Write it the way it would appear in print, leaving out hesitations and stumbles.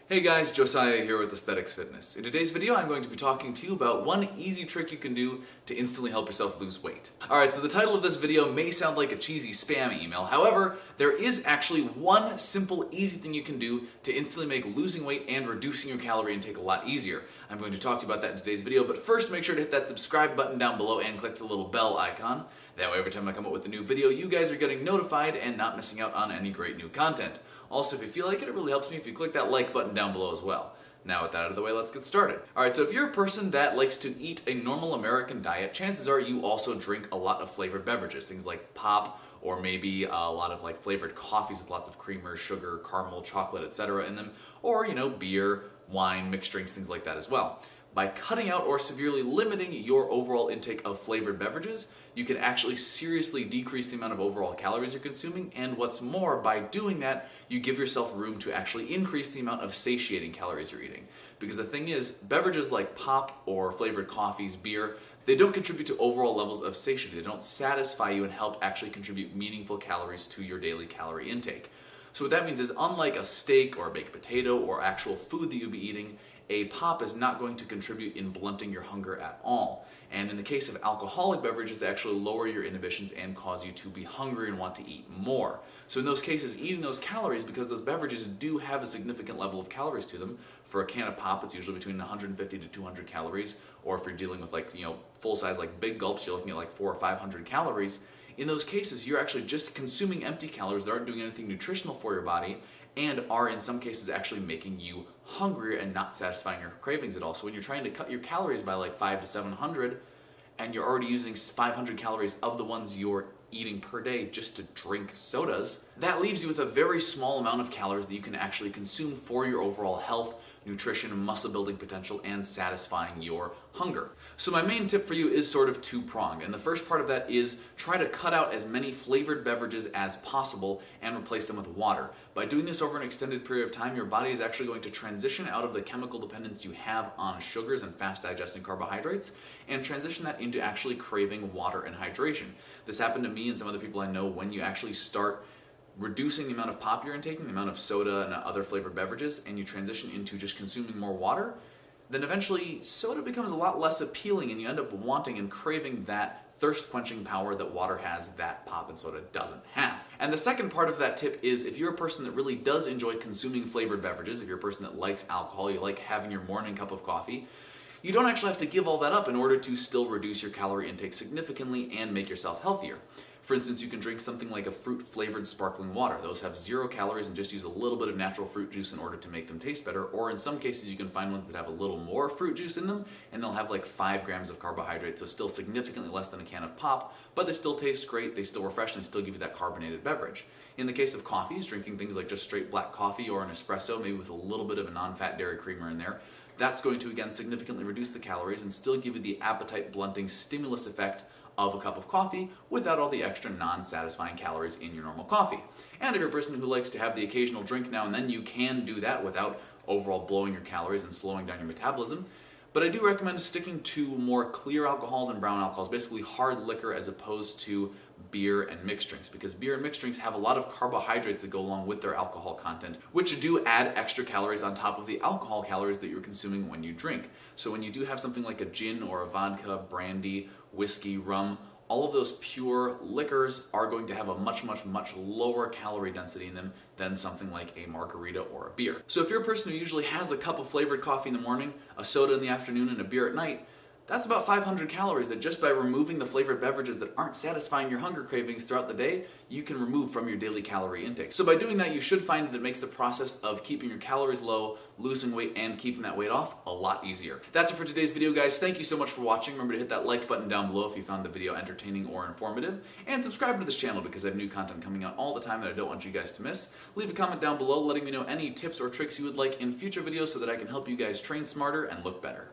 Hey guys, Josiah here with Aesthetyx Fitness. In today's video, I'm going to be talking to you about one easy trick you can do to instantly help yourself lose weight. Alright, so the title of this video may sound like a cheesy spam email. However, there is actually one simple, easy thing you can do to instantly make losing weight and reducing your calorie intake a lot easier. I'm going to talk to you about that in today's video, but first make sure to hit that subscribe button down below and click the little bell icon. That way every time I come up with a new video, you guys are getting notified and not missing out on any great new content. Also, if you feel like it really helps me if you click that like button down below as well. Now with that out of the way, let's get started. Alright, so if you're a person that likes to eat a normal American diet, chances are you also drink a lot of flavored beverages, things like pop, or maybe a lot of like flavored coffees with lots of creamer, sugar, caramel, chocolate, etc. in them, or beer, wine, mixed drinks, things like that as well. By cutting out or severely limiting your overall intake of flavored beverages, you can actually seriously decrease the amount of overall calories you're consuming, and what's more, by doing that, you give yourself room to actually increase the amount of satiating calories you're eating. Because the thing is, beverages like pop or flavored coffees, beer, they don't contribute to overall levels of satiety. They don't satisfy you and help actually contribute meaningful calories to your daily calorie intake. So what that means is, unlike a steak or a baked potato or actual food that you'll be eating, a pop is not going to contribute in blunting your hunger at all. And in the case of alcoholic beverages, they actually lower your inhibitions and cause you to be hungry and want to eat more. So in those cases, eating those calories, because those beverages do have a significant level of calories to them, for a can of pop, it's usually between 150 to 200 calories, or if you're dealing with full size like big gulps, you're looking at like 400 or 500 calories. In those cases, you're actually just consuming empty calories that aren't doing anything nutritional for your body, and are in some cases actually making you hungrier and not satisfying your cravings at all. So when you're trying to cut your calories by like 500 to 700, and you're already using 500 calories of the ones you're eating per day just to drink sodas, that leaves you with a very small amount of calories that you can actually consume for your overall health, nutrition, muscle building potential, and satisfying your hunger. So my main tip for you is sort of two-pronged, and the first part of that is try to cut out as many flavored beverages as possible and replace them with water. By doing this over an extended period of time, your body is actually going to transition out of the chemical dependence you have on sugars and fast digesting carbohydrates and transition that into actually craving water and hydration. This happened to me and some other people I know. When you actually start reducing the amount of pop you're intaking, the amount of soda and other flavored beverages, and you transition into just consuming more water, then eventually soda becomes a lot less appealing and you end up wanting and craving that thirst quenching power that water has that pop and soda doesn't have. And the second part of that tip is, if you're a person that really does enjoy consuming flavored beverages, if you're a person that likes alcohol, you like having your morning cup of coffee, you don't actually have to give all that up in order to still reduce your calorie intake significantly and make yourself healthier. For instance, you can drink something like a fruit-flavored sparkling water. Those have 0 calories and just use a little bit of natural fruit juice in order to make them taste better. Or in some cases, you can find ones that have a little more fruit juice in them, and they'll have like 5 grams of carbohydrates, so still significantly less than a can of pop, but they still taste great, they still refresh, and they still give you that carbonated beverage. In the case of coffees, drinking things like just straight black coffee or an espresso, maybe with a little bit of a non-fat dairy creamer in there, that's going to, again, significantly reduce the calories and still give you the appetite-blunting stimulus effect of a cup of coffee without all the extra non-satisfying calories in your normal coffee. And if you're a person who likes to have the occasional drink now and then, you can do that without overall blowing your calories and slowing down your metabolism. But I do recommend sticking to more clear alcohols and brown alcohols, basically hard liquor as opposed to beer and mixed drinks, because beer and mixed drinks have a lot of carbohydrates that go along with their alcohol content, which do add extra calories on top of the alcohol calories that you're consuming when you drink. So when you do have something like a gin or a vodka, brandy, whiskey, rum, all of those pure liquors are going to have a much lower calorie density in them than something like a margarita or a beer. So if you're a person who usually has a cup of flavored coffee in the morning, a soda in the afternoon, and a beer at night, that's about 500 calories that just by removing the flavored beverages that aren't satisfying your hunger cravings throughout the day, you can remove from your daily calorie intake. So by doing that, you should find that it makes the process of keeping your calories low, losing weight, and keeping that weight off a lot easier. That's it for today's video, guys. Thank you so much for watching. Remember to hit that like button down below if you found the video entertaining or informative, and subscribe to this channel because I have new content coming out all the time that I don't want you guys to miss. Leave a comment down below letting me know any tips or tricks you would like in future videos so that I can help you guys train smarter and look better.